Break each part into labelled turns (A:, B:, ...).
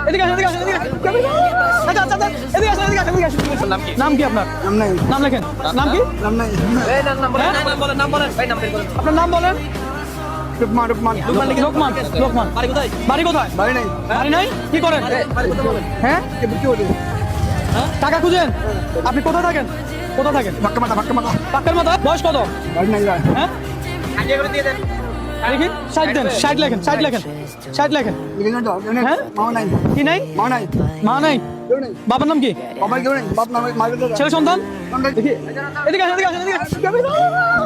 A: এদিকে আসেন, এদিকে আসেন, এদিকে আসেন। আচ্ছা, আচ্ছা, আচ্ছা, এদিকে আসেন, এদিকে আসেন, এদিকে আসেন। নাম কি আপনার?
B: নাম নাই,
A: নাম লেখেন। নাম কি?
B: নাম নাই।
A: আপনার নাম বলেন।
B: রুকমান, রুকমান।
A: লোকমান। লোকমান। বাড়ি কোথায়?
B: বাড়ি নাই।
A: বাড়ি নাই? কি করেন? হ্যাঁ?
B: কি বলি?
A: টাকা খুঁজেন? আপনি কোথায় থাকেন? কোথায় থাকেন?
B: বাক্কা মাথা, বাক্কা মাথা।
A: পাক্কার মাথা? বয়স কত?
B: বাড়ি নাই যায়।
A: হ্যাঁ? দেখি, 60 দেন, 60 লেখেন, 60 লেখেন, 60 লেখেন।
B: লিখে যাও,
A: হ্যাঁ?
B: মাও নাই।
A: কি নাই?
B: মাও নাই।
A: মা নাই?
B: কেউ নাই।
A: বাবার নাম কি?
B: বাবার কেউ নাই। বাপ নামে মার দিতে।
A: ছেলে সন্তান?
B: সন্তান।
A: দেখি, এদিকে আসেন, এদিকে আসেন, এদিকে আসেন।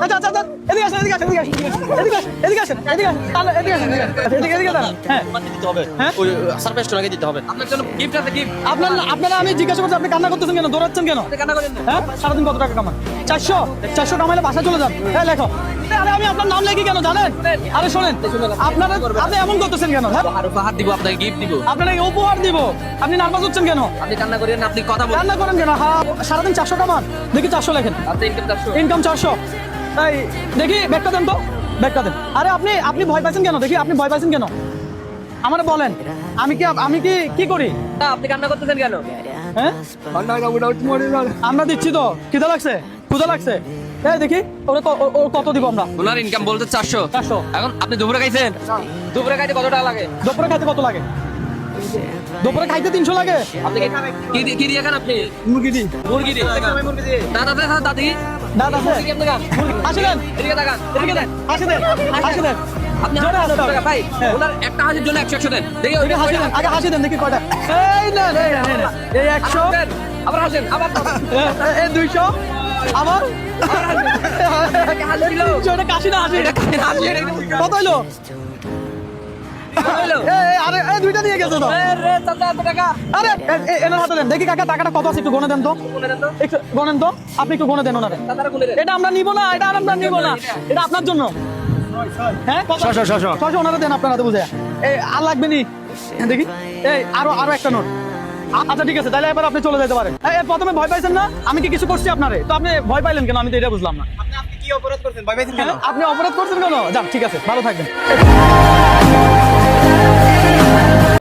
A: আচ্ছা, আচ্ছা, আচ্ছা, এদিকে আসেন, এদিকে আসেন, এদিকে আসেন, এদিকে আসেন, এদিকে আসেন, এদিকে আসেন, তাহলে এদিকে আসেন, এদিকে আসেন, এদিকে, এদিকে দাঁড়ান। হ্যাঁ, হ্যাঁ? আপনারা আমি জিজ্ঞাসা করছি আপনি কান্না করতেছেন কেন, দৌড়াচ্ছেন কেন? হ্যাঁ, সারাদিন কত টাকা কামান? 400 কামাইলে বাসা চলে যান। হ্যাঁ, লেখো। আরে আমি আপনার নাম লেখি কেন জানেন? আরে শোনেন, আপনি এমন করতেছেন কেন? হ্যাঁ, আপনারা উপহার দিব, আপনি নার্ভাস হচ্ছেন কেন? কান্না করেন কেন? হ্যাঁ, সারাদিন 400 কামান, দেখি 400 লেখেন। ইনকাম 400। এই দেখি ব্যাগটা দেন তো, ব্যাগটা দেন। আরে আপনি ভয় পাচ্ছেন কেন? দেখি আপনি ভয় পাচ্ছেন কেন? আমারে বলেন, আমি কি করি?
C: আপনি কান্না করতেছেন কেন?
A: হ্যাঁ,
B: ঠান্ডা হয়ে যাবো, উঠতে মরে যাবে।
A: আমরা দিচ্ছি তো। খিদা লাগছে? ক্ষুধা লাগছে? এই দেখি ও কত দিব আমরা?
C: ওনার ইনকাম বলতে 400।
A: 400।
C: এখন আপনি দুপুরে খাইছেন? দুপুরে খাইতে কত টাকা লাগে?
A: দুপুরে খাইতে কত লাগে? দুপুরে খাইতে 300 লাগে।
C: আপনি কি দিয়ে খান আপনি?
B: মুরগি দি।
C: মুরগি দিয়ে। দাদা দাদি
A: দাঁত আছে?
C: মুরগি কেমন খান?
A: আসি দেন,
C: এদিকে তাকান।
A: এদিকে দেন, আসি দেন, আসি দেন।
C: আপনি
A: জোরে আসতে হবে।
C: টাকা ভাই
A: হ্যাঁ।
C: ওনার একটা হাসির জন্য 100 দেন। দেখি
A: ওইটা হাসি দেন, আগে হাসি দেন দেখি কয়টা। এই না, এই 100,
C: আবার হাসেন, আবার
A: এই 200, আবার
C: হাসি দিল।
A: 300, এটা কাশি না হাসি?
C: হাসি
A: কত হইলো? আরে এই দুইটা নিয়ে গেছে তো। আরে এনার হাতে দেন দেখি কাকা, টাকাটা কত আছে একটু গনে দেন তো। একটু গনেন তো, আপনি একটু গনে দেন ওনারে। এটা আমরা নিব না, এটা আমরা নিব না, এটা আপনার জন্য। হ্যাঁ, 600 ওনারে দেন, আপনার হাতে বুঝে। এই আর লাগবে নি দেখি। এই আরো একটা নোট। আচ্ছা ঠিক আছে, তাহলে এবার আপনি চলে যেতে পারেন। এই প্রথমে ভয় পাইছেন না? আমি কি কিছু করছি আপনারে? তো আপনি ভয় পাইলেন কেন? আমি তো এটা বুঝলাম না।
B: আপনি কি অপরাধ করছেন? ভয় পাইছেন কেন?
A: আপনি অপরাধ করছেন কেন? যান, ঠিক আছে, ভালো থাকবেন।